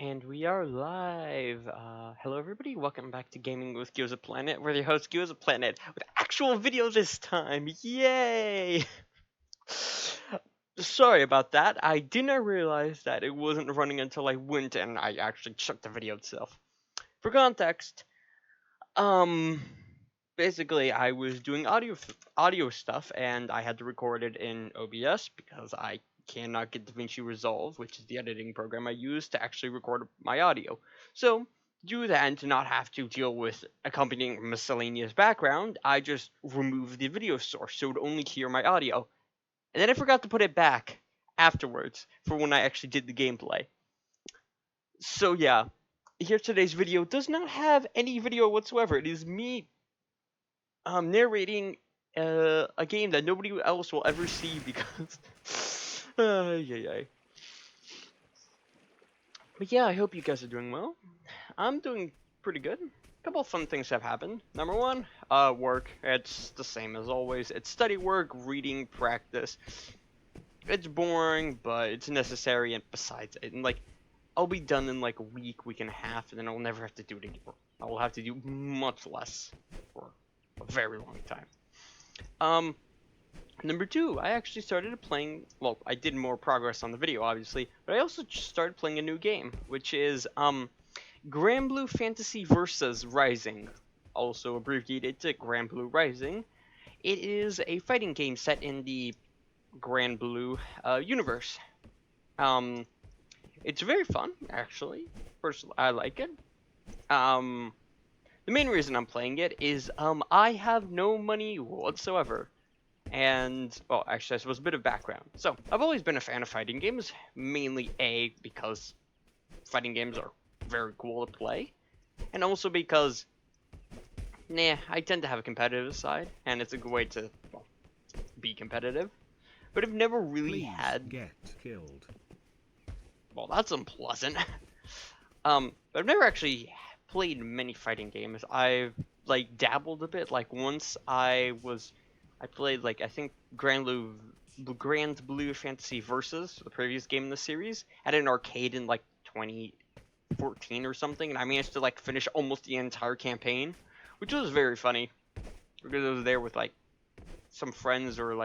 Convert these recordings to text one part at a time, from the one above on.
And we are live. Hello everybody, welcome back to Gaming with Gyozaplanet. We're your host, Gyozaplanet, with actual video this time. Yay! Sorry about that. I did not realize that it wasn't running until I went and I actually checked the video itself. For context, um, basically I was doing audio stuff and I had to record it in OBS because I cannot get DaVinci Resolve, which is the editing program I use to actually record my audio. So, to do that and to not have to deal with accompanying miscellaneous background, I just removed the video source so it would only hear my audio. And then I forgot to put it back afterwards for when I actually did the gameplay. So yeah, here today's video does not have any video whatsoever. It is me narrating a game that nobody else will ever see because yeah. But yeah, I hope you guys are doing well. I'm doing pretty good. A couple of fun things have happened. Number one, work. It's the same as always. It's study work, reading, practice. It's boring, but it's necessary, and besides, I'll be done in like a week and a half, and then I'll never have to do it again. I will have to do much less for a very long time. Number two, I actually started playing, well, I did more progress on the video, obviously, but I also started playing a new game, which is, Granblue Fantasy Versus Rising, also abbreviated to Granblue Rising. It is a fighting game set in the Granblue universe. It's very fun, actually. Personally, I like it. The main reason I'm playing it is, I have no money whatsoever. And, well, actually, I suppose a bit of background. So, I've always been a fan of fighting games, mainly because fighting games are very cool to play, and also because, I tend to have a competitive side, and it's a good way to, well, be competitive. But I've never really had... get killed. Well, that's unpleasant. But I've never actually played many fighting games. I've, dabbled a bit. Once I played, I think, Granblue Fantasy Versus, the previous game in the series, at an arcade in, 2014 or something, and I managed to, finish almost the entire campaign, which was very funny, because I was there with, some friends or,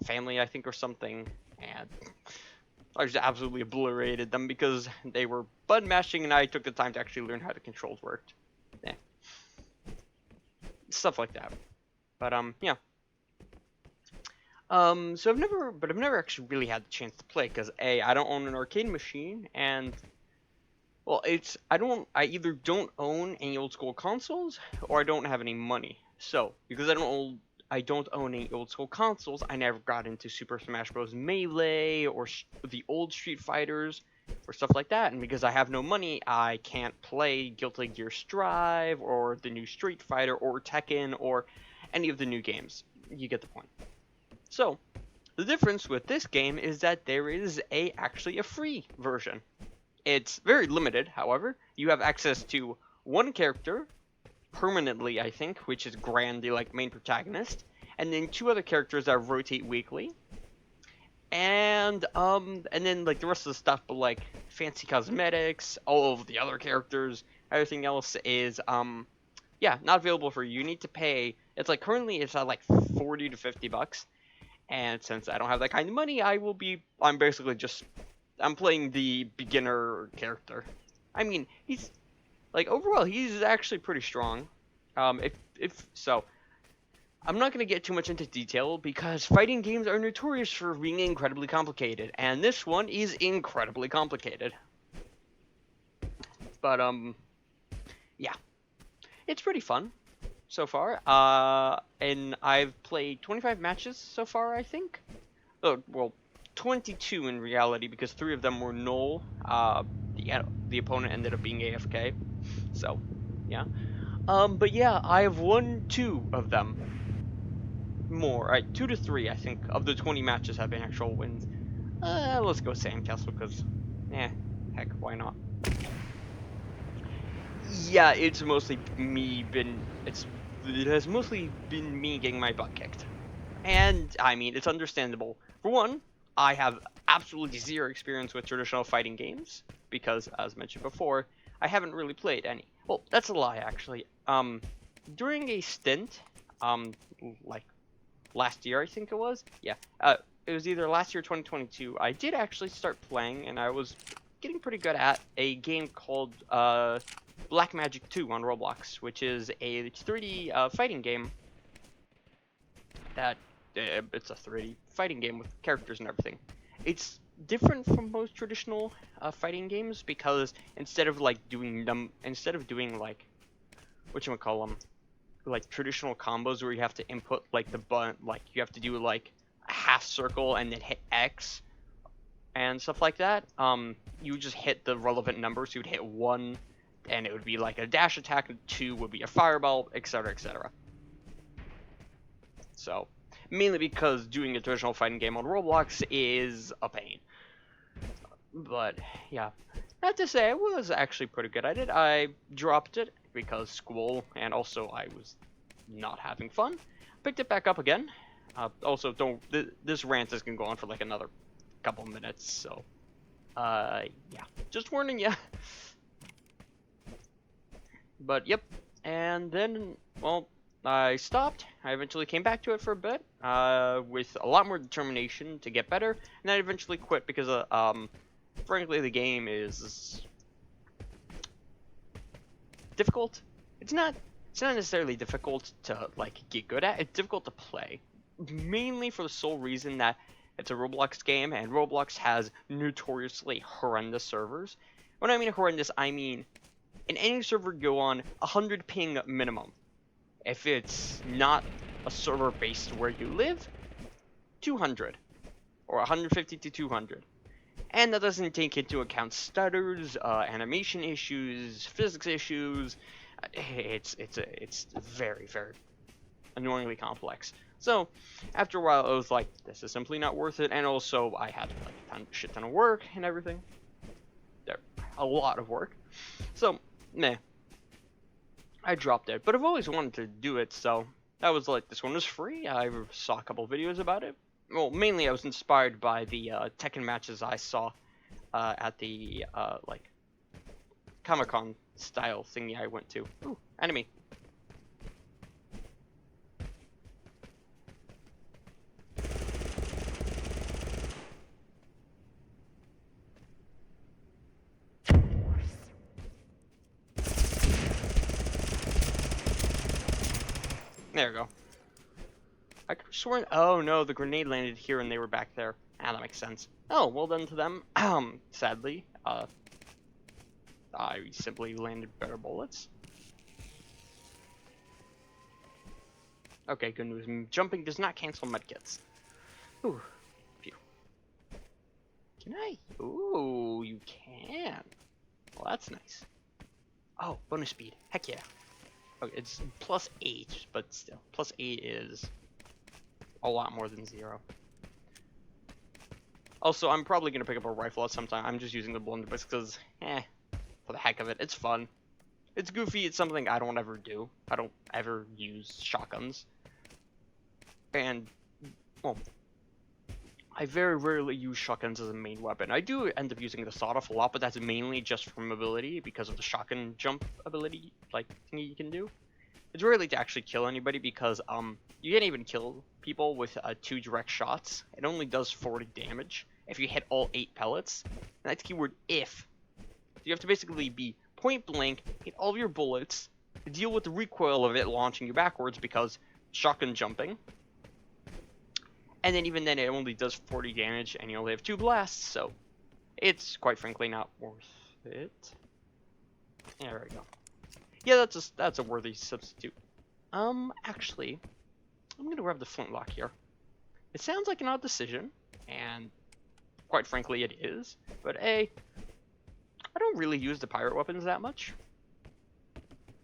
family, I think, or something, and I just absolutely obliterated them because they were button mashing, and I took the time to actually learn how the controls worked. Stuff like that. But, yeah. So I've never actually really had the chance to play, because A, I don't own an arcade machine, and, well, I either don't own any old school consoles, or I don't have any money. So, because I don't own any old school consoles, I never got into Super Smash Bros. Melee, or the old Street Fighters, or stuff like that, and because I have no money, I can't play Guilty Gear Strive, or the new Street Fighter, or Tekken, or any of the new games. You get the point. So, the difference with this game is that there is actually a free version. It's very limited, however. You have access to one character, permanently, I think, which is Gran, the main protagonist, and then two other characters that rotate weekly. And then the rest of the stuff, but fancy cosmetics, all of the other characters, everything else is not available for you. You need to pay. It's currently it's at 40 to 50 bucks. And since I don't have that kind of money, I'm basically I'm playing the beginner character. I mean, he's, overall, he's actually pretty strong. If so, I'm not going to get too much into detail because fighting games are notorious for being incredibly complicated, and this one is incredibly complicated. But, yeah. It's pretty fun so far, and I've played 25 matches so far, I think. Oh, well, 22 in reality, because 3 of them were null. The opponent ended up being AFK, so, yeah. But yeah, I have won 2 of them. More, right, 2 to 3, I think, of the 20 matches have been actual wins. Let's go Sandcastle, because, heck, why not? Yeah, it has mostly been me getting my butt kicked. And, I mean, it's understandable. For one, I have absolutely zero experience with traditional fighting games because, as mentioned before, I haven't really played any. Well, that's a lie, actually. During a stint, like last year, I think it was. Yeah, it was either last year or 2022. I did actually start playing, and I was getting pretty good at a game called Black Magic 2 on Roblox, which is a 3D fighting game that it's a 3D fighting game with characters and everything. It's different from most traditional fighting games because instead of doing like whatchamacallem, like traditional combos where you have to input like the button, like you have to do like a half circle and then hit X and stuff like that. You just hit the relevant numbers. You would hit 1 and it would be like a dash attack, 2 would be a fireball, etc., etc. So, mainly because doing a traditional fighting game on Roblox is a pain. But, yeah. Not to say I was actually pretty good at it. I dropped it because school, and also I was not having fun. Picked it back up again. Also, this rant is going to go on for like another couple minutes, so... yeah. Just warning ya. But, yep. And then, well... I stopped. I eventually came back to it for a bit, with a lot more determination to get better, and then I eventually quit because, frankly, the game is difficult. It's not necessarily difficult to like get good at. It's difficult to play, mainly for the sole reason that it's a Roblox game, and Roblox has notoriously horrendous servers. When I mean horrendous, I mean in any server you go on, 100 ping minimum. If it's not a server based where you live, 200 or 150 to 200. And that doesn't take into account stutters, animation issues, physics issues. It's very, very annoyingly complex. So after a while, I was like, this is simply not worth it. And also, I had like a shit ton of work and everything. A lot of work. So, meh. I dropped it, but I've always wanted to do it, so I was like, this one was free. I saw a couple videos about it. Well, mainly I was inspired by the Tekken matches I saw at the like Comic-Con style thingy I went to. Ooh, enemy. There we go. I could have sworn. Oh no, the grenade landed here and they were back there. Ah, that makes sense. Oh, well done to them. Sadly, I simply landed better bullets. Okay, good news. Jumping does not cancel medkits. Ooh, phew. Can I? Ooh, you can. Well, that's nice. Oh, bonus speed. Heck yeah. Okay, it's +8, but still, +8 is a lot more than 0. Also, I'm probably gonna pick up a rifle at some time. I'm just using the blunderbuss because, for the heck of it, it's fun. It's goofy. It's something I don't ever do. I don't ever use shotguns, and well, I very rarely use shotguns as a main weapon. I do end up using the sawed-off a lot, but that's mainly just for mobility because of the shotgun jump ability, like, thingy you can do. It's rarely to actually kill anybody because, you can't even kill people with 2 direct shots. It only does 40 damage if you hit all 8 pellets. And that's keyword if. You have to basically be point blank, hit all of your bullets, deal with the recoil of it launching you backwards because shotgun jumping. And then even then it only does 40 damage and you only have 2 blasts, so it's quite frankly not worth it. There we go. Yeah, that's a worthy substitute. Actually, I'm gonna grab the flintlock here. It sounds like an odd decision, and quite frankly it is, but I don't really use the pirate weapons that much.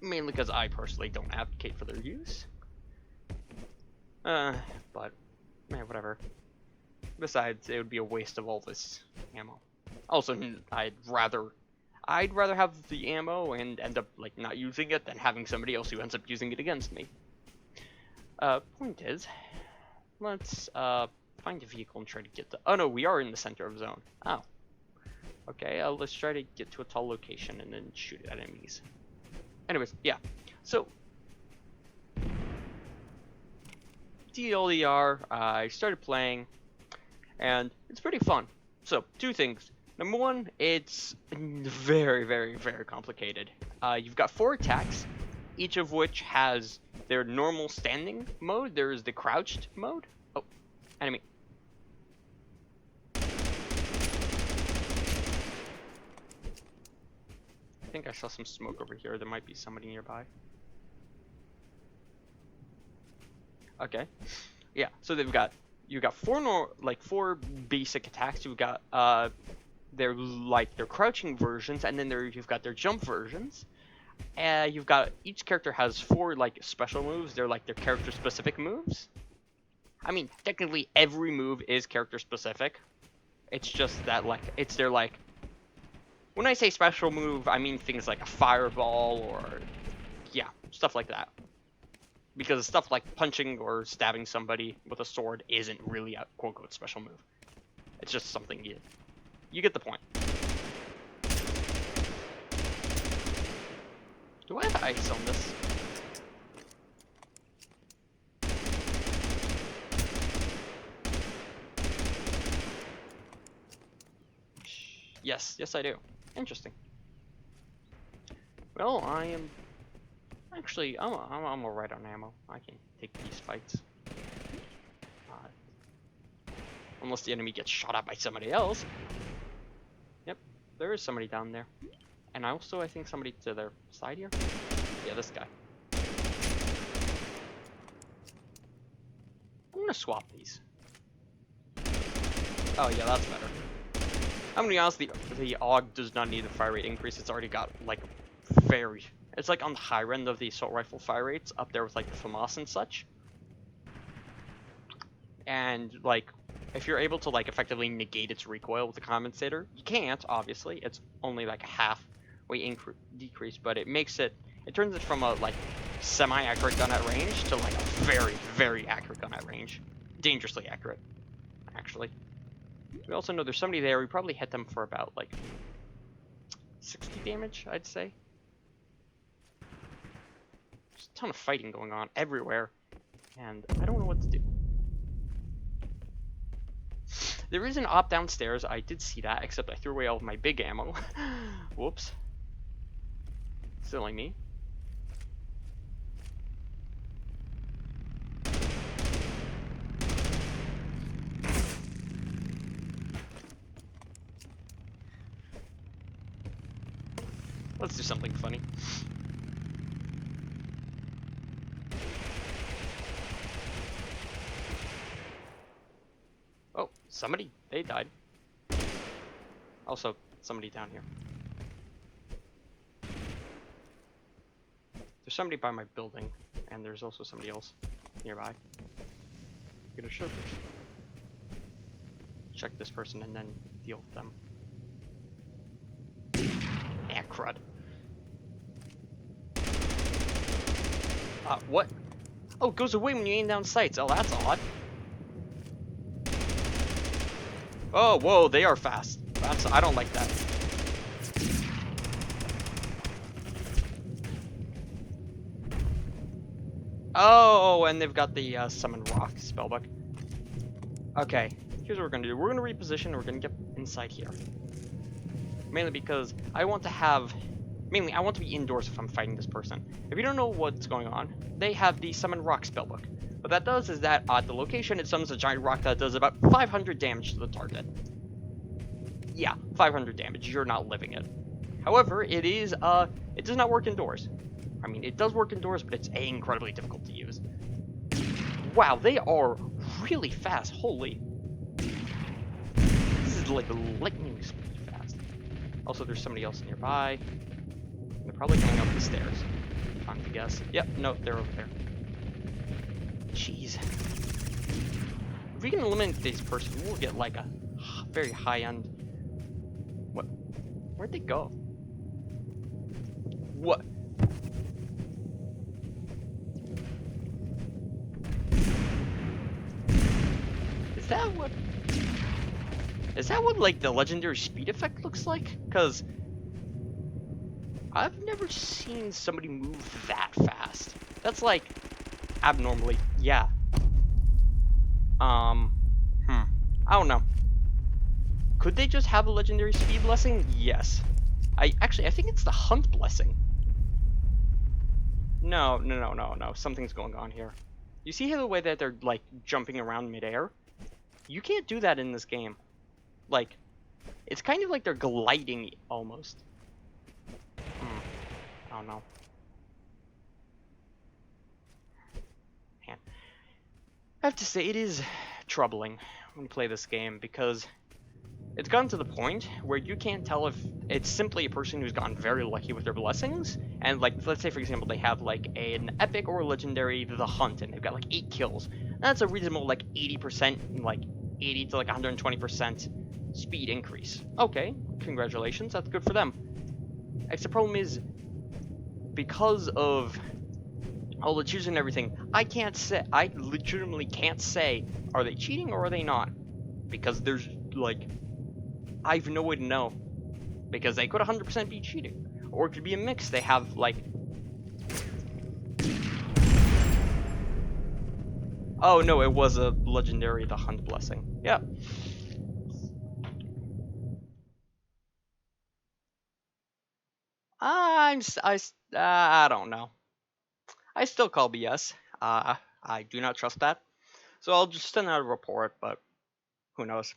Mainly because I personally don't advocate for their use. But whatever. Besides, it would be a waste of all this ammo. Also, I'd rather have the ammo and end up like not using it than having somebody else who ends up using it against me. Point is, let's find a vehicle and try to get to... Oh no, we are in the center of zone. Oh. Okay, let's try to get to a tall location and then shoot at enemies. Anyways, yeah. So, TLDR, I started playing, and it's pretty fun. So, two things. Number one, it's very, very, very complicated. You've got 4 attacks, each of which has their normal standing mode. There is the crouched mode. Oh, enemy. I think I saw some smoke over here. There might be somebody nearby. Okay. Yeah, so you've got 4 basic attacks. You've got they're crouching versions, and then you've got their jump versions. You've got each character has 4 like special moves. They're like their character specific moves. I mean, technically every move is character specific. It's just that like it's their like. When I say special move, I mean things like a fireball or yeah, stuff like that. Because stuff like punching or stabbing somebody with a sword isn't really a quote-unquote special move. It's just something you get the point. Do I have ice on this? Yes, yes I do. Interesting. Well, I am... Actually, I'm alright on ammo. I can take these fights. Unless the enemy gets shot at by somebody else. Yep, there is somebody down there. And also, I think somebody to their side here. Yeah, this guy. I'm gonna swap these. Oh yeah, that's better. I'm gonna be honest, the AUG does not need a fire rate increase. It's already got like it's like on the higher end of the assault rifle fire rates, up there with like the FAMAS and such. And like, if you're able to like effectively negate its recoil with the compensator, you can't, obviously. It's only like a halfway decrease, but it turns it from a like semi-accurate gun at range to like a very, very accurate gun at range. Dangerously accurate, actually. We also know there's somebody there. We probably hit them for about like 60 damage, I'd say. There's a ton of fighting going on everywhere, and I don't know what to do. There is an op downstairs. I did see that, except I threw away all of my big ammo. Whoops. Silly me. Let's do something funny. Oh, they died. Also, somebody down here. There's somebody by my building, and there's also somebody else nearby. Get a show first. Check this person and then deal with them. Yeah, crud. What? Oh, it goes away when you aim down sights. Oh, that's odd. Oh, whoa, they are fast. I don't like that. Oh, and they've got the Summon Rock spellbook. Okay, here's what we're gonna do. We're gonna reposition and we're gonna get inside here. Mainly because I want to be indoors if I'm fighting this person. If you don't know what's going on, they have the Summon Rock spellbook. What that does is that at the location, it summons a giant rock that does about 500 damage to the target. Yeah, 500 damage. You're not living it. However, it does not work indoors. I mean, it does work indoors, but it's incredibly difficult to use. Wow, they are really fast. Holy. This is like lightning speed fast. Also, there's somebody else nearby. They're probably going up the stairs. Time to guess. Yep, no, they're over there. Jeez. If we can eliminate this person, we'll get like a very high-end... What? Where'd they go? What? Is that what... Is that what, like, the legendary speed effect looks like? Because I've never seen somebody move that fast. That's, like, abnormally... Yeah. I don't know. Could they just have a legendary speed blessing? Yes. I think it's the hunt blessing. No. Something's going on here. You see the way that they're, like, jumping around midair? You can't do that in this game. Like, it's kind of like they're gliding, almost. I don't know. Man. I have to say, it is troubling when you play this game, because it's gotten to the point where you can't tell if it's simply a person who's gotten very lucky with their blessings, and, like, let's say, for example, they have, like, an epic or legendary The Hunt, and they've got, like, 8 kills. That's a reasonable, like, 80%, like, 80 to, like, 120% speed increase. Okay, congratulations, that's good for them. The problem is, because of all the cheaters and everything, I legitimately can't say, are they cheating or are they not? Because there's, like, I have no way to know. Because they could 100% be cheating. Or it could be a mix. They have, like... Oh, no, it was a legendary The Hunt blessing. Yeah. I don't know. I still call BS. I do not trust that. So I'll just send out a report, but who knows?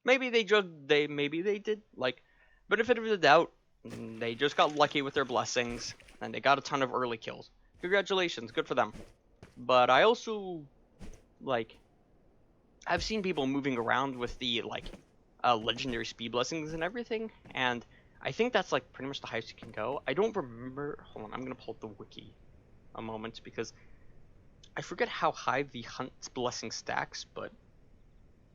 Maybe maybe they did, like, benefit of the doubt, they just got lucky with their blessings, and they got a ton of early kills. Congratulations, good for them. But I also, like, I've seen people moving around with the, like, legendary speed blessings and everything, and I think that's, like, pretty much the highest you can go. I don't remember, hold on, I'm gonna pull up the wiki a moment, because I forget how high the Hunt's blessing stacks, but,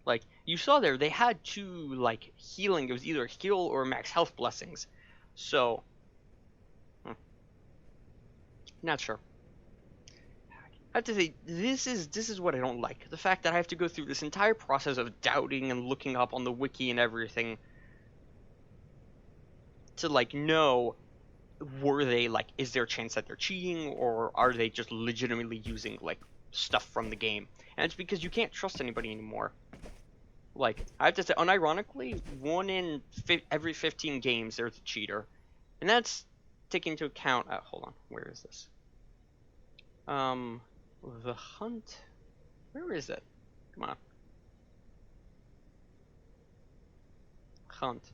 like, you saw there, they had 2, like, healing, it was either heal or max health blessings, so, not sure. I have to say, this is what I don't like. The fact that I have to go through this entire process of doubting and looking up on the wiki and everything to, like, know, were they, like, is there a chance that they're cheating, or are they just legitimately using, like, stuff from the game? And it's because you can't trust anybody anymore. Like, I have to say, unironically, 1 in every 15 games there's a cheater. And that's taking into account, hold on, where is this? The Hunt, where is it? Come on. Hunt.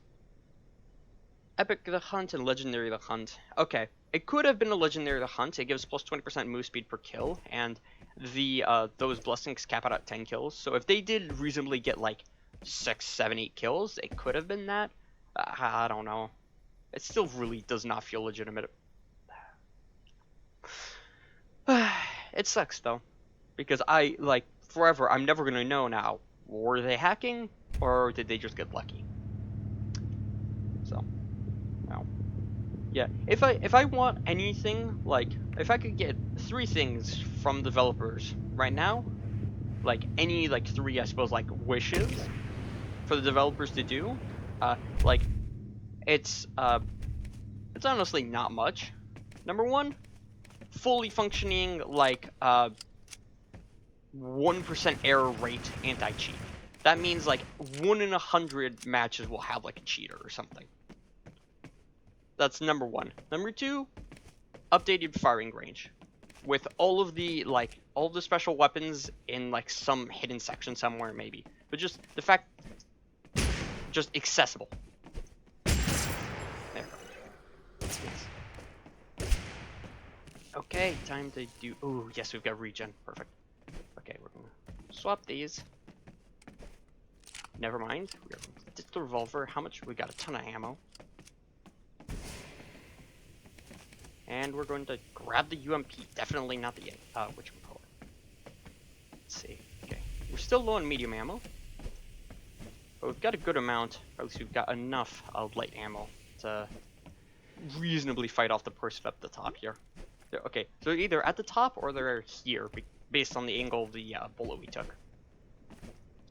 Epic The Hunt and Legendary The Hunt. Okay, it could have been a Legendary The Hunt. It gives plus 20% move speed per kill, and the those blessings cap out at 10 kills. So if they did reasonably get, like, 6, 7, 8 kills, it could have been that. I don't know. It still really does not feel legitimate. It sucks, though. Because forever, I'm never gonna know now. Were they hacking, or did they just get lucky? So, no. Yeah, if I want anything, like, if I could get 3 things from developers right now, like, any, like, 3, I suppose, like, wishes for the developers to do, like, it's honestly not much. Number 1, fully functioning, like, 1% error rate anti-cheat. That means, like, 1 in 100 matches will have, like, a cheater or something. That's number 1. Number 2, updated firing range. With all of the, like, all of the special weapons in, like, some hidden section somewhere, maybe. But just the fact, just accessible. There. Yes. Okay, time to do, ooh, yes, we've got regen, perfect. Okay, we're gonna swap these. Never mind, we're gonna ditch the revolver. How much? We got a ton of ammo. And we're going to grab the UMP. Definitely not the whatchamacallit. Let's see. Okay, we're still low on medium ammo, but we've got a good amount. Or at least we've got enough light ammo to reasonably fight off the person up the top here. Okay, so they're either at the top or they're here, based on the angle of the bullet we took.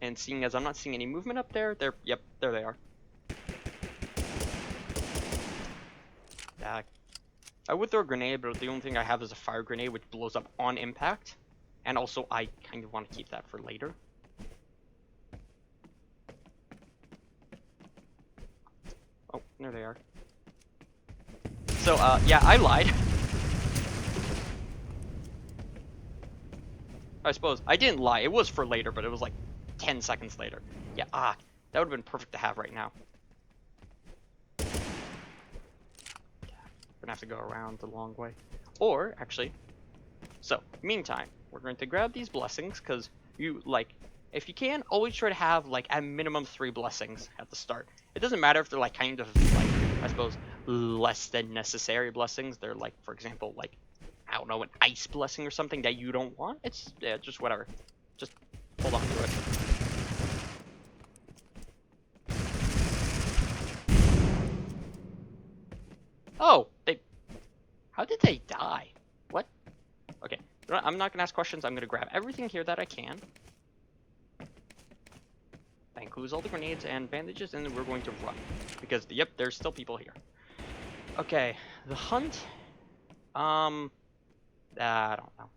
And seeing as I'm not seeing any movement up there, yep, there they are. I would throw a grenade, but the only thing I have is a fire grenade, which blows up on impact. And also, I kind of want to keep that for later. Oh, there they are. So, yeah, I lied. I suppose. I didn't lie. It was for later, but it was like 10 seconds later. Yeah, that would have been perfect to have right now. Gonna have to go around the long way. Or, actually, so, meantime, we're going to grab these blessings, because you, like, if you can, always try to have, like, at minimum 3 blessings at the start. It doesn't matter if they're, like, kind of, like, I suppose, less than necessary blessings. They're, like, for example, like, I don't know, an ice blessing or something that you don't want. It's, yeah, just whatever. Just hold on to it. Oh, how did they die? What? Okay, I'm not gonna ask questions. I'm gonna grab everything here that I can. That includes all the grenades and bandages, and then we're going to run. Because, yep, there's still people here. Okay, the hunt. I don't know.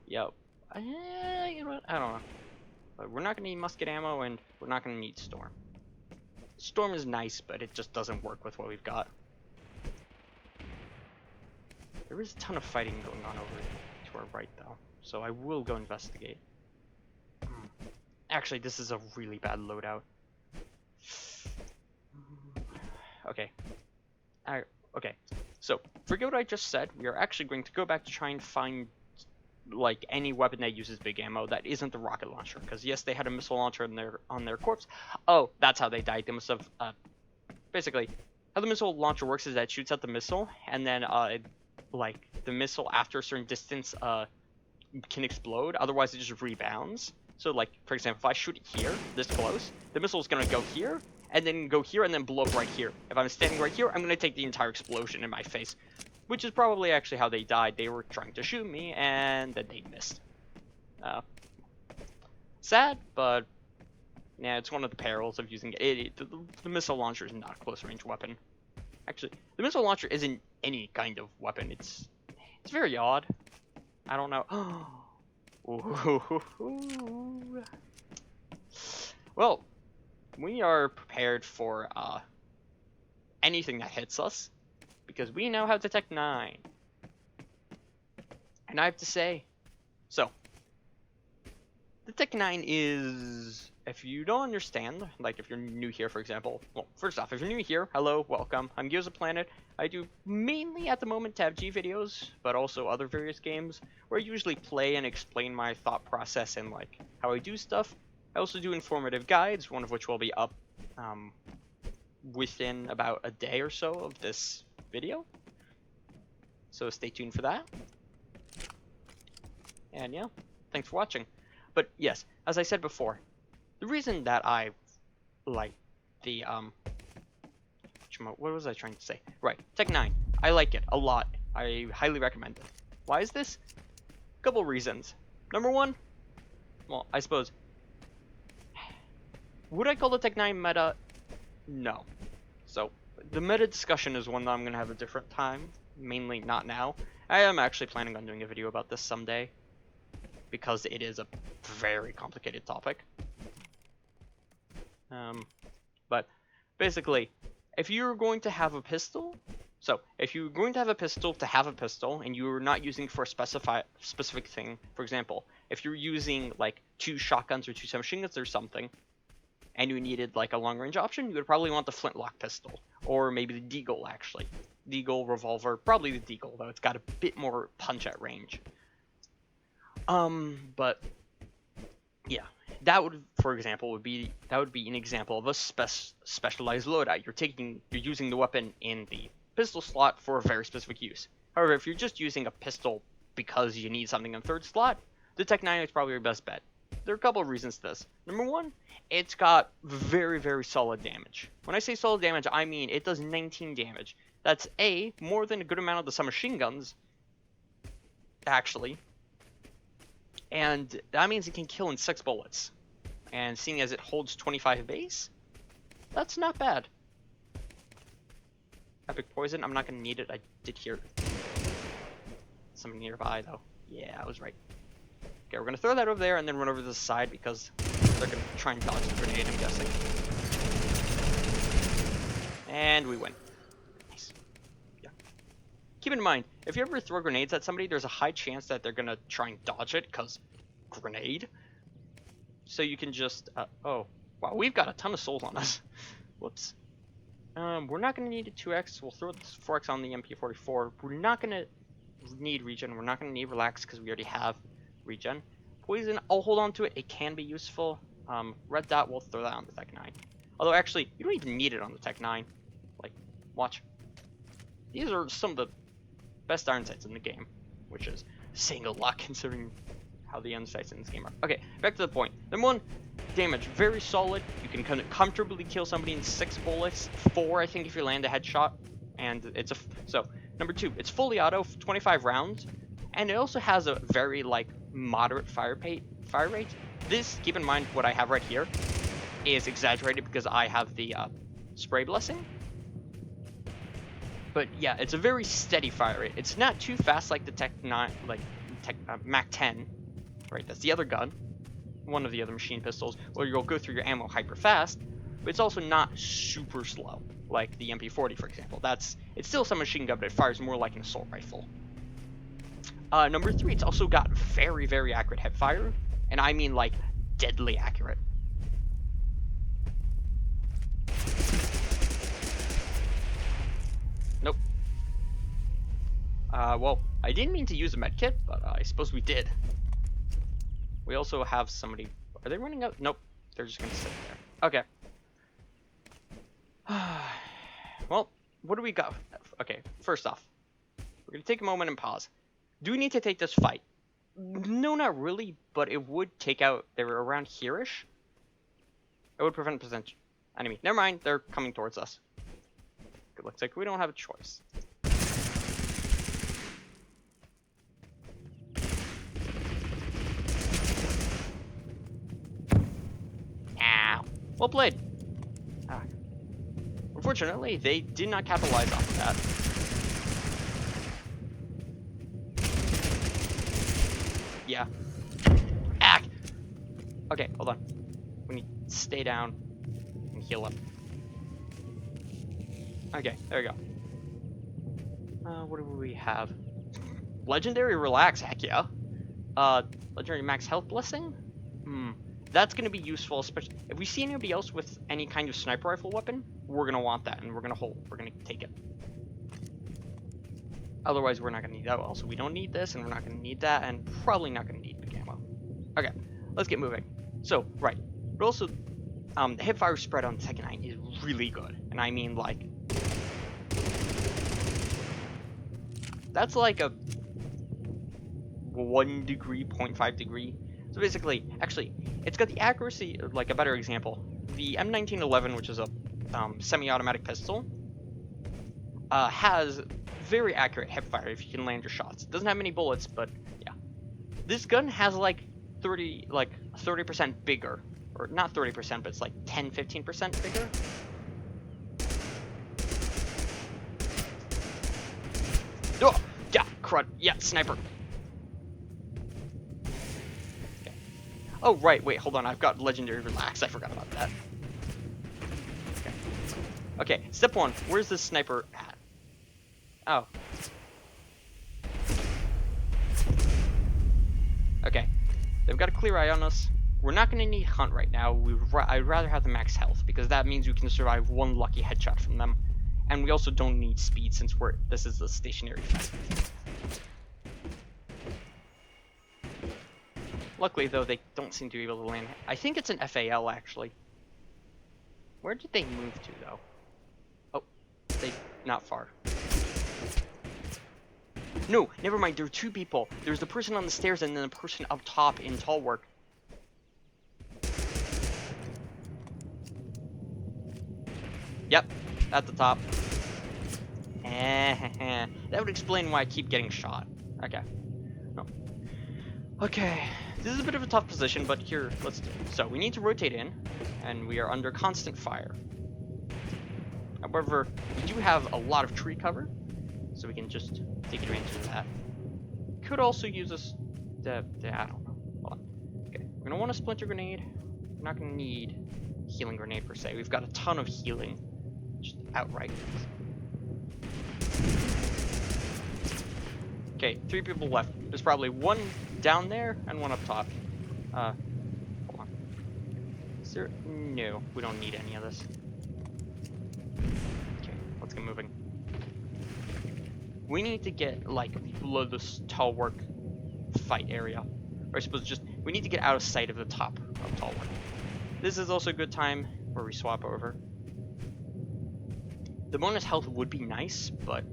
Yo, you know what? I don't know. But we're not gonna need musket ammo, and we're not gonna need storm. Storm is nice, but it just doesn't work with what we've got. There is a ton of fighting going on over to our right, though, so I will go investigate. Actually, this is a really bad loadout. Okay. Okay, so forget what I just said. We are actually going to go back to try and find, like, any weapon that uses big ammo that isn't the rocket launcher. Because yes, they had a missile launcher on their corpse. Oh, that's how they died. They must have basically how the missile launcher works is that it shoots out the missile, and then like the missile after a certain distance can explode. Otherwise, it just rebounds. So, like, for example, if I shoot it here, this close, the missile is gonna go here, and then go here, and then blow up right here. If I'm standing right here, I'm gonna take the entire explosion in my face. Which is probably actually how they died. They were trying to shoot me, and then they missed. Sad, but yeah, it's one of the perils of using it. The missile launcher is not a close-range weapon. Actually, the missile launcher isn't any kind of weapon. It's very odd. I don't know. Well, we are prepared for anything that hits us, because we now have Detect 9. And I have to say, so, Detect 9 is, if you don't understand, like if you're new here, for example, well, first off, if you're new here, hello, welcome, I'm Gyozaplanet. I do mainly, at the moment, TABG videos, but also other various games, where I usually play and explain my thought process and, like, how I do stuff. I also do informative guides, one of which will be up within about a day or so of this video. So stay tuned for that. And yeah, thanks for watching. But yes, as I said before, the reason that I like the what was I trying to say? Right, Tech 9. I like it a lot. I highly recommend it. Why is this? A couple reasons. Number one, well, I suppose, would I call the Tech 9 meta? No. So, the meta discussion is one that I'm going to have a different time. Mainly not now. I am actually planning on doing a video about this someday, because it is a very complicated topic. But basically, if you're going to have a pistol, so if you're going to have a pistol, and you're not using it for a specific thing, for example, if you're using like 2 shotguns or 2 submachine guns or something, and you needed like a long-range option, you would probably want the flintlock pistol, or maybe the deagle actually. Deagle, revolver, probably the deagle, though it's got a bit more punch at range. But yeah, that would, for example, be an example of a specialized loadout. You're using the weapon in the pistol slot for a very specific use. However, if you're just using a pistol because you need something in the 3rd slot, the Tech 9 is probably your best bet. There are a couple of reasons to this. Number one, it's got very, very solid damage. When I say solid damage, I mean it does 19 damage. That's more than a good amount of the submachine guns, actually. And that means it can kill in 6 bullets. And seeing as it holds 25 base, that's not bad. Epic poison, I'm not gonna need it. I did hear something nearby though. Yeah, I was right. Okay, we're gonna throw that over there and then run over to the side because they're gonna try and dodge the grenade, I'm guessing. And we win. Nice. Yeah. Keep in mind, if you ever throw grenades at somebody, there's a high chance that they're gonna try and dodge it because grenade. So you can just, oh, wow, we've got a ton of souls on us. Whoops. We're not going to need a 2x. We'll throw this 4x on the MP44. We're not going to need regen. We're not going to need relax because we already have regen. Poison, I'll hold on to it. It can be useful. Red dot, we'll throw that on the Tech 9. Although, actually, you don't even need it on the Tech 9. Like, watch. These are some of the best iron sights in the game, which is saying a lot considering how the end sights in this game are. Okay, back to the point. Number 1, damage, very solid. You can kind of comfortably kill somebody in 6 bullets, 4 I think if you land a headshot, and it's so. Number 2, it's fully auto, 25 rounds, and it also has a very like moderate fire rate. This, keep in mind, what I have right here is exaggerated because I have the spray blessing. But yeah, it's a very steady fire rate. It's not too fast like the Tech 9, like Mac 10. Right, that's the other gun, one of the other machine pistols, where you'll go through your ammo hyper fast, but it's also not super slow, like the MP40, for example. It's still some machine gun, but it fires more like an assault rifle. Number 3, it's also got very, very accurate hip fire, and I mean like deadly accurate. Nope. Well, I didn't mean to use a medkit, but I suppose we did. We also have somebody. Are they running out? Nope. They're just going to sit there. Okay. Well, what do we got? Okay, first off, we're going to take a moment and pause. Do we need to take this fight? No, not really, but it would take out. They were around here-ish. It would prevent potential enemy. Never mind, they're coming towards us. It looks like we don't have a choice. Well played. Unfortunately, they did not capitalize off of that. Yeah. Okay, hold on. We need to stay down and heal up. Okay, there we go. What do we have? Legendary Relax, heck yeah. Legendary Max Health Blessing? That's going to be useful, especially if we see anybody else with any kind of sniper rifle weapon, we're going to want that, and we're going to take it. Otherwise, we're not going to need that. Also, we don't need this, and we're not going to need that, and probably not going to need big ammo. Okay, let's get moving. So, right. But also, the hipfire spread on Tech 9 is really good, and I mean, like, that's like a 1 degree, 0.5 degree. So basically, actually, it's got the accuracy, like a better example. The M1911, which is a semi-automatic pistol, has very accurate hipfire if you can land your shots. It doesn't have many bullets, but yeah. This gun has like 30% bigger, or not 30%, but it's like 10-15% bigger. Oh, yeah, crud, yeah, sniper. Oh, right, wait, hold on, I've got Legendary Relax, I forgot about that. Okay, step 1, where's this sniper at? Oh. Okay, they've got a clear eye on us. We're not going to need Hunt right now. I'd rather have the max health, because that means we can survive 1 lucky headshot from them. And we also don't need speed, since this is a stationary fight. Luckily, though, they don't seem to be able to land. I think it's an FAL, actually. Where did they move to, though? Oh, not far. No, never mind, there are 2 people. There's the person on the stairs and then the person up top in tall work. Yep, at the top. That would explain why I keep getting shot. Okay. No. Okay, This is a bit of a tough position, but here, let's do it. So we need to rotate in, and we are under constant fire. However, we do have a lot of tree cover, so we can just take advantage of that. Could also use this, I don't know. Hold on. Okay, we're gonna want a splinter grenade. We're not gonna need healing grenade per se. We've got a ton of healing, just outright. Okay, 3 people left. There's probably one down there and one up top. Hold on. Is there? No, we don't need any of this. Okay, let's get moving. We need to get, like, below this tall work fight area. Or I suppose just, we need to get out of sight of the top of tall work. This is also a good time where we swap over. The bonus health would be nice, but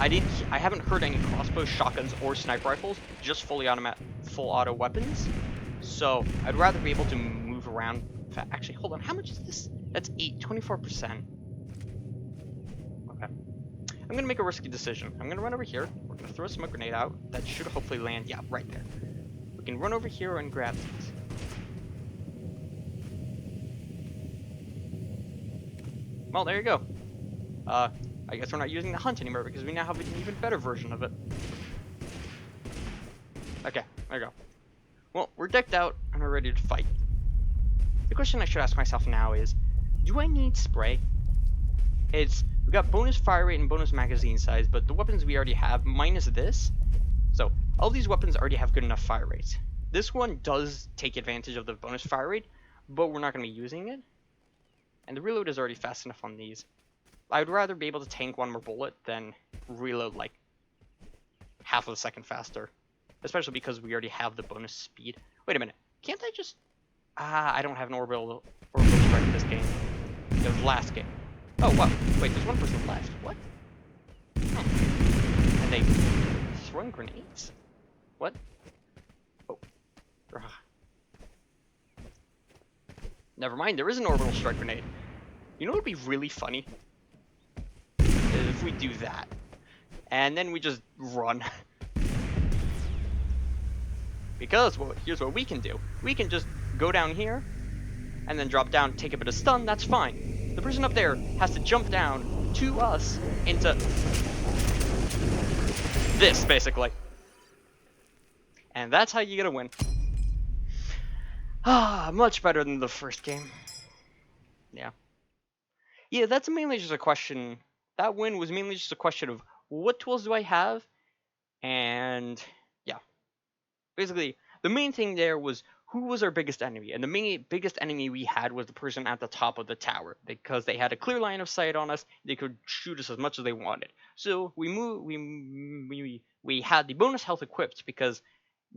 I haven't heard any crossbows, shotguns, or sniper rifles, just fully automatic, full auto weapons. So I'd rather be able to move around. Actually, hold on, how much is this? That's 24%. Okay. I'm gonna make a risky decision. I'm gonna run over here. We're gonna throw a smoke grenade out. That should hopefully land, yeah, right there. We can run over here and grab these. Well, there you go. I guess we're not using the hunt anymore because we now have an even better version of it. Okay, there you go. Well, we're decked out and we're ready to fight. The question I should ask myself now is, do I need spray? We got bonus fire rate and bonus magazine size, but the weapons we already have, minus this. So, all these weapons already have good enough fire rates. This one does take advantage of the bonus fire rate, but we're not going to be using it. And the reload is already fast enough on these. I'd rather be able to tank one more bullet than reload like half of a second faster. Especially because we already have the bonus speed. Wait a minute, can't I just... I don't have an orbital strike in this game. It was last game. Oh, wow, wait, there's one person left. What? And they throwing grenades? What? Oh. Ugh. Never mind, there is an orbital strike grenade. You know what would be really funny? If we do that. And then we just run. Because, well, here's what we can do. We can just go down here, and then drop down, take a bit of stun, that's fine. The person up there has to jump down to us into this, basically. And that's how you get a win. Ah, much better than the first game. Yeah. Yeah, that's mainly just a question. That win was mainly just a question of what tools do I have? And yeah. Basically, the main thing there was who was our biggest enemy. And the biggest enemy we had was the person at the top of the tower. Because they had a clear line of sight on us, they could shoot us as much as they wanted. So we had the bonus health equipped because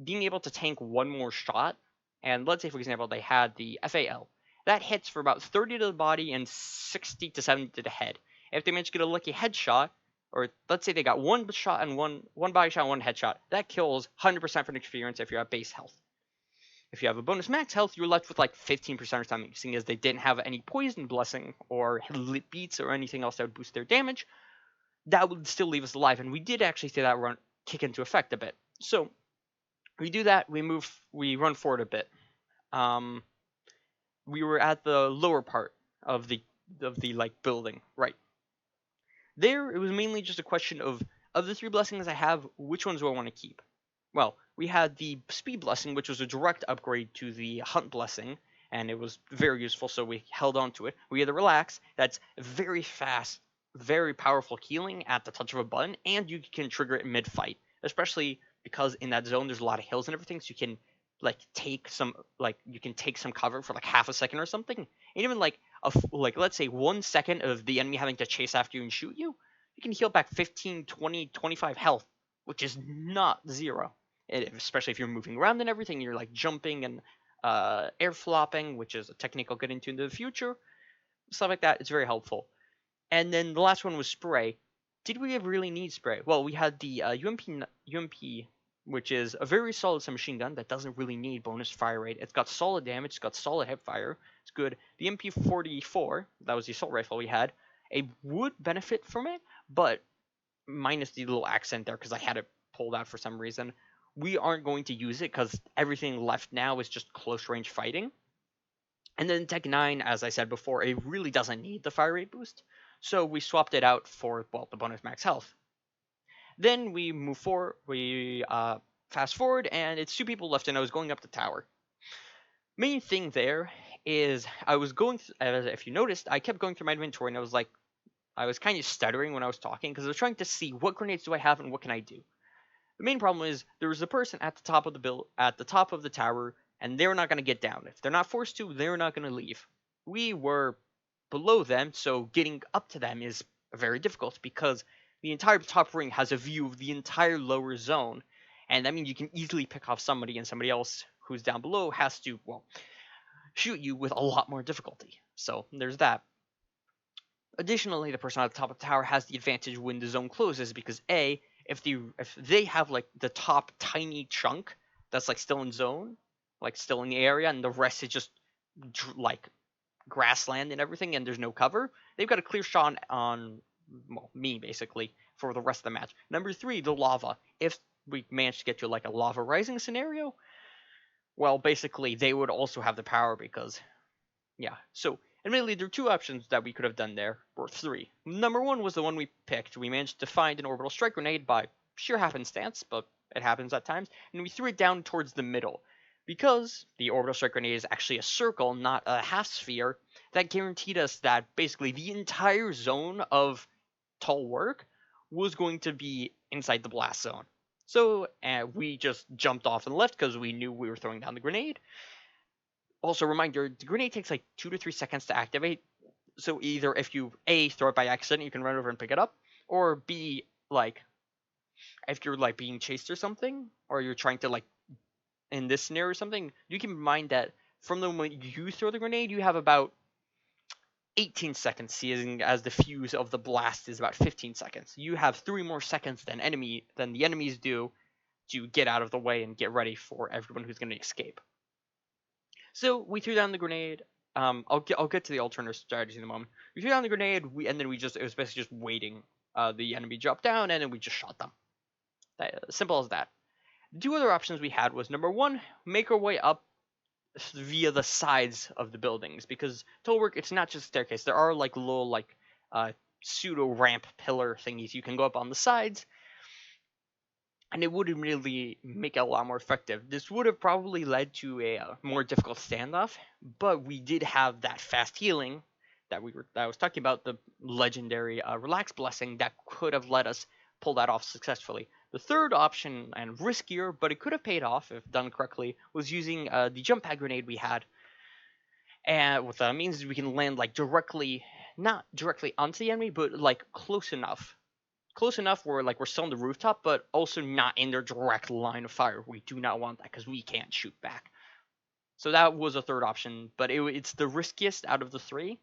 being able to tank one more shot, and let's say for example they had the FAL. That hits for about 30 to the body and 60 to 70 to the head. If they manage to get a lucky headshot, or let's say they got one shot and one body shot and one headshot, that kills 100% for experience if you're at base health. If you have a bonus max health, you're left with like 15% or something, seeing as they didn't have any poison blessing or lit beats or anything else that would boost their damage. That would still leave us alive, and we did actually see that run kick into effect a bit. So we do that, we run forward a bit. We were at the lower part of the like building, right? There, it was mainly just a question of the 3 blessings I have, which ones do I want to keep? Well, we had the speed blessing, which was a direct upgrade to the hunt blessing, and it was very useful, so we held on to it. We had the relax, that's very fast, very powerful healing at the touch of a button, and you can trigger it mid-fight, especially because in that zone there's a lot of hills and everything, so you can take some cover for like half a second or something. And even like let's say 1 second of the enemy having to chase after you and shoot you, you can heal back 15, 20, 25 health, which is not zero. Especially if you're moving around and everything, you're like jumping and air flopping, which is a technique I'll get into in the future. Stuff like that, it's very helpful. And then the last one was spray. Did we really need spray? Well, we had the UMP, which is a very solid submachine gun that doesn't really need bonus fire rate. It's got solid damage, it's got solid hip fire, it's good. The MP44, that was the assault rifle we had, it would benefit from it, but minus the little accent there because I had it pulled out for some reason. we aren't going to use it because everything left now is just close range fighting. And then Tech 9, as I said before, it really doesn't need the fire rate boost. So we swapped it out for, well, the bonus max health. Then we move forward, we fast forward, and it's two people left, and I was going up the tower. Main thing there is I was going, if you noticed, I kept going through my inventory, and I was kind of stuttering when I was talking because I was trying to see what grenades do I have and what can I do. The main problem is there was a person at the top of the top of the tower, and they're not going to get down. If they're not forced to, they're not going to leave. We were below them, so getting up to them is very difficult because the entire top ring has a view of the entire lower zone, and that means you can easily pick off somebody, and somebody else who's down below has to, well, shoot you with a lot more difficulty. So there's that. Additionally, the person at the top of the tower has the advantage when the zone closes because if they have like the top tiny chunk that's like still in zone, like still in the area, and the rest is just like grassland and everything, and there's no cover, they've got a clear shot on well, me basically for the rest of the match. Number three, the lava. If we manage to get to like a lava rising scenario, well, basically they would also have the power because yeah. So admittedly, there are two options that we could have done there, or three. Number one was the one we picked. We managed to find an orbital strike grenade by sheer happenstance, but it happens at times, and we threw it down towards the middle. Because the orbital strike grenade is actually a circle, not a half sphere, that guaranteed us that basically the entire zone of tall work was going to be inside the blast zone. So we just jumped off and left because we knew we were throwing down the grenade. Also, reminder, the grenade takes like 2 to 3 seconds to activate. So either if you A, throw it by accident, you can run over and pick it up, or B, like if you're like being chased or something, or you're trying to like in this scenario or something, you keep in mind that from the moment you throw the grenade, you have about 18 seconds, seeing as the fuse of the blast is about 15 seconds. You have 3 more seconds than the enemies do to get out of the way and get ready for everyone who's going to escape. So we threw down the grenade. I'll get to the alternative strategy in a moment. We threw down the grenade, and then it was basically just waiting. The enemy dropped down, and then we just shot them. Simple as that. The two other options we had was number one, make our way up via the sides of the buildings because Tollwork, it's not just a staircase. There are like little like pseudo ramp pillar thingies you can go up on the sides, and it would really make it a lot more effective. This would have probably led to a more difficult standoff, but we did have that fast healing that I was talking about, the legendary Relax Blessing that could have let us pull that off successfully. The third option, and riskier, but it could have paid off if done correctly, was using the jump pad grenade we had, and with means we can land like not directly onto the enemy, but like close enough where like we're still on the rooftop, but also not in their direct line of fire. We do not want that because we can't shoot back. So that was a third option, but it's the riskiest out of the three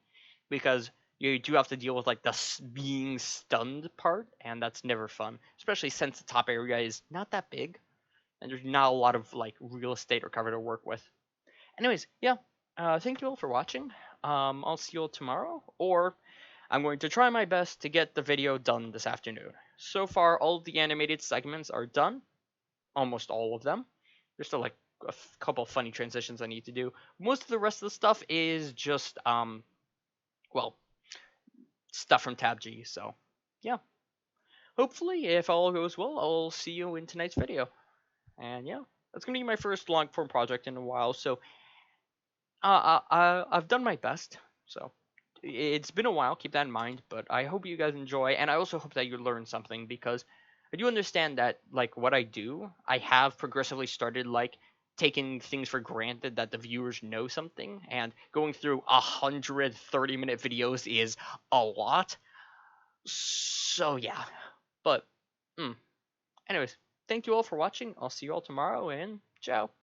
because you do have to deal with like the being stunned part, and that's never fun, especially since the top area is not that big and there's not a lot of like real estate or cover to work with. Anyways, yeah, thank you all for watching. I'll see you all tomorrow, or I'm going to try my best to get the video done this afternoon. So far, all of the animated segments are done. Almost all of them. There's still like a couple of funny transitions I need to do. Most of the rest of the stuff is just, well, stuff from TABG. So, yeah. Hopefully, if all goes well, I'll see you in tonight's video. And yeah, that's going to be my first long form project in a while. So, I've done my best. So, it's been a while, keep that in mind, but I hope you guys enjoy, and I also hope that you learn something, because I do understand that, like, what I do, I have progressively started, like, taking things for granted that the viewers know something, and going through 130-minute videos is a lot. So, yeah. But, anyways, thank you all for watching. I'll see you all tomorrow, and ciao.